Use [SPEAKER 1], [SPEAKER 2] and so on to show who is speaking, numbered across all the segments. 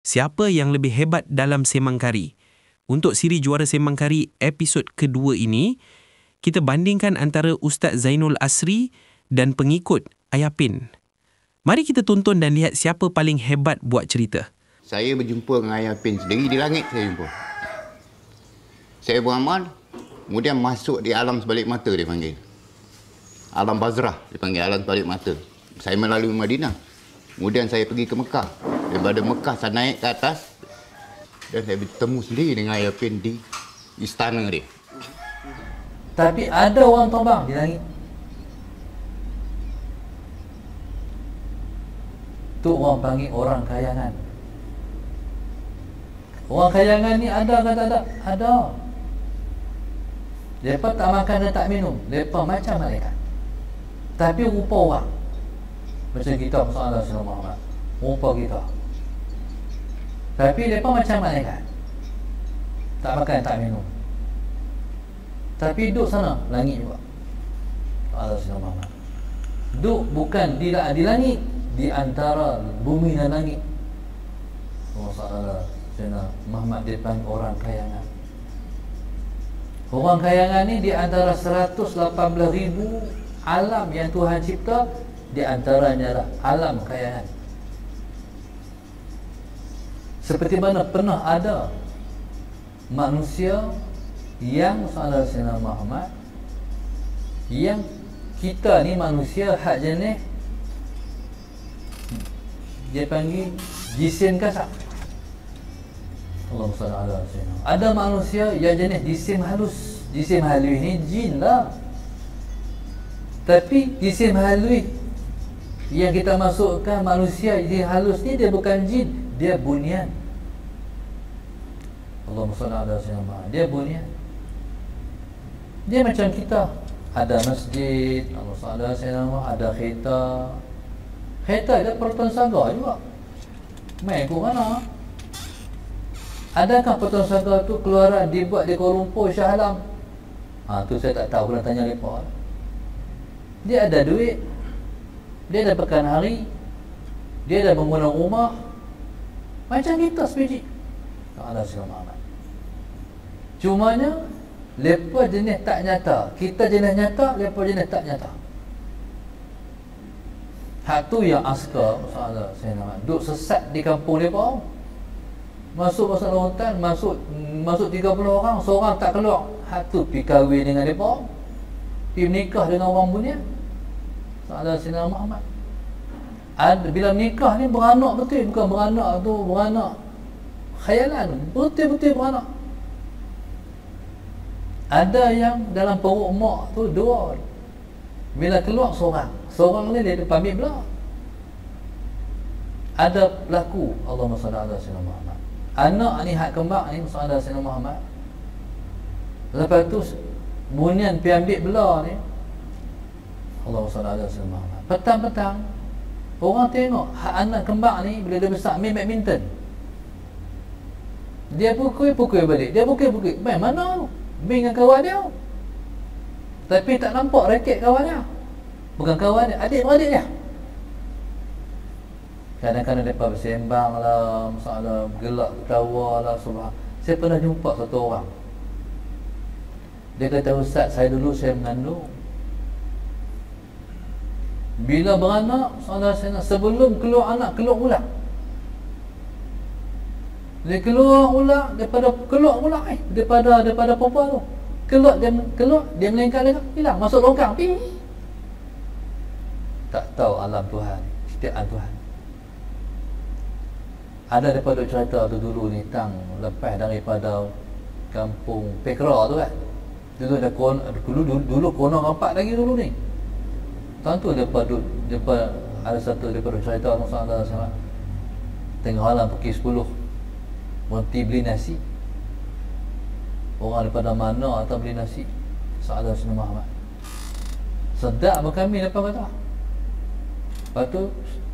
[SPEAKER 1] Siapa yang lebih hebat dalam semangkari? Untuk siri Juara Semangkari episod kedua ini, kita bandingkan antara Ustaz Zainul Asri dan pengikut Ayah Pin. Mari kita tonton dan lihat siapa paling hebat buat cerita.
[SPEAKER 2] Saya berjumpa dengan Ayah Pin sendiri di langit saya jumpa. Saya beramal, kemudian masuk di alam sebalik mata dia panggil. Alam Bazrah dia panggil, alam sebalik mata. Saya melalui Madinah. Kemudian saya pergi ke Mekah. Daripada Mekah saya naik ke atas dan saya bertemu sendiri dengan Ayah Pin di istana dia.
[SPEAKER 3] Tapi ada orang terbang di langit. Tu orang panggil orang kayangan. Orang kayangan ni ada ke tak ada? Ada. Mereka tak makan dan tak minum. Mereka macam malaikat. Tapi rupa orang. Macam kita masalah Rasulullah Muhammad. Rupa kita. Tapi mereka macam malaikat. Tak makan tak minum. Tapi duduk sana, langit juga. Allah Rasulullah Muhammad. Duduk bukan di langit, di antara bumi dan langit. Allah Muhammad dipanggil orang kayangan. Orang kayangan ni di antara 118,000 alam yang Tuhan cipta, di antaranya adalah alam kayangan. Seperti mana pernah ada manusia yang Sayyidina Muhammad, yang kita ni manusia hak jenis dia panggil jisim kasar. Allahumma salli ala sayyidina. Ada manusia yang jenis jisim halus. Jisim halus ni jin lah. Tapi jisim halus yang kita masukkan manusia jisim halus ni, dia bukan jin, dia bunyan. Allahumma salli ala sayyidina. Dia bunyan. Dia macam kita. Ada masjid, Allah salli ala sayyidina, ada kereta. Kereta dia pertuan saga juga. Main ke mana? Adakah pertuan saga tu keluaran dibuat di Kuala Lumpur, Shah Alam? Tu saya tak tahu, kena tanya mereka. Dia ada duit, dia ada pekan hari, dia ada bangunan rumah. Macam kita sebiji. Allah SWT. Cumanya mereka jenis tak nyata. Kita jenis nyata, mereka jenis tak nyata. Hak tu yang askar masalah saya nak duk sesat di kampung mereka. Masuk pasal hutan, masuk 30 orang, seorang tak keluar. Hak tu pergi kahwin dengan mereka, pergi menikah dengan orang bunyian. Salah Sayyidina Muhammad. Bila menikah ni beranak betul, bukan beranak tu beranak khayalan, betul-betul beranak. Ada yang dalam perut mak tu dua. Bila keluar seorang ni dia pamit pula. Ada berlaku, Allahumma salli ala sayyidina Muhammad. Anak ni hak kembang ni sallallahu alaihi wasallam Muhammad. Lepas tu bunyian pi ambil belah ni. Allahumma salli ala sayyidina Muhammad. Petang-petang orang tengok hak anak kembang ni bila dia besar main badminton. Dia pukul balik. Dia pukul. Main mana tu? Main dengan kawan dia. Tapi tak nampak raket kawan dia. Bukan kawan dia, adik-beradik dia. Kadang-kadang mereka bersembang lah, masalah gelak ketawa lah, subhan. Saya pernah jumpa satu orang. Dia kata, Ustaz, saya dulu saya mengandung. Bila beranak, sebelum keluar anak, keluar ulang. Dia keluar ulang, daripada perempuan tu. Keluar, dia melengkar-lengkar, hilang, masuk longkang. Tak tahu alam Tuhan, setiaan Tuhan. Ada daripada cerita tu dulu ni, lepas daripada kampung Pekra tu kan. Dulu konon rapat lagi dulu ni. Tentu daripada ada satu daripada cerita Rasulullah SAW. Tengah malam pukul 10 berhenti beli nasi. Orang daripada mana atau beli nasi? Sahabat Rasulullah Muhammad. Sedap kami lepas kata. Lepas tu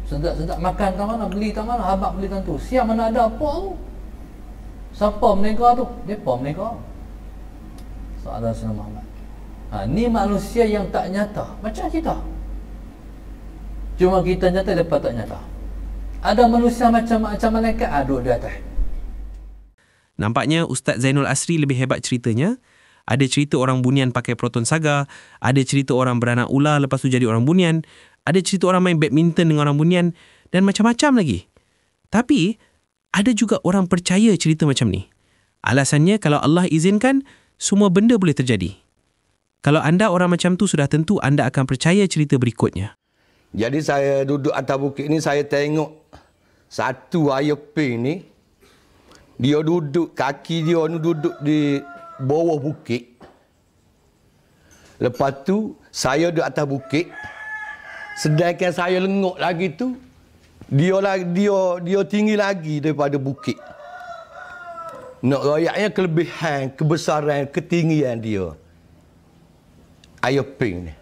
[SPEAKER 3] sedap makan kat mana, beli kat mana, habak beli tentu. Siang mana ada apa tu? Siapa menega tu? Depa menega. Sahabat Rasulullah Muhammad. Ni manusia yang tak nyata macam kita. Cuma kita nyata, depa tak nyata. Ada manusia macam malaikat duduk di atas.
[SPEAKER 1] Nampaknya Ustaz Zainul Asri lebih hebat ceritanya. Ada cerita orang bunian pakai proton saga, ada cerita orang beranak ular lepas tu jadi orang bunian, ada cerita orang main badminton dengan orang bunian dan macam-macam lagi. Tapi ada juga orang percaya cerita macam ni. Alasannya kalau Allah izinkan, semua benda boleh terjadi. Kalau anda orang macam tu, sudah tentu anda akan percaya cerita berikutnya.
[SPEAKER 4] Jadi saya duduk atas bukit ni, saya tengok satu ayapin ni, dia duduk, kaki dia ni duduk di bawah bukit. Lepas tu saya duduk atas bukit. Sedangkan saya lengok lagi tu, dia tinggi lagi daripada bukit. Nak royaknya kelebihan, kebesaran, ketinggian dia. Ayapin ni.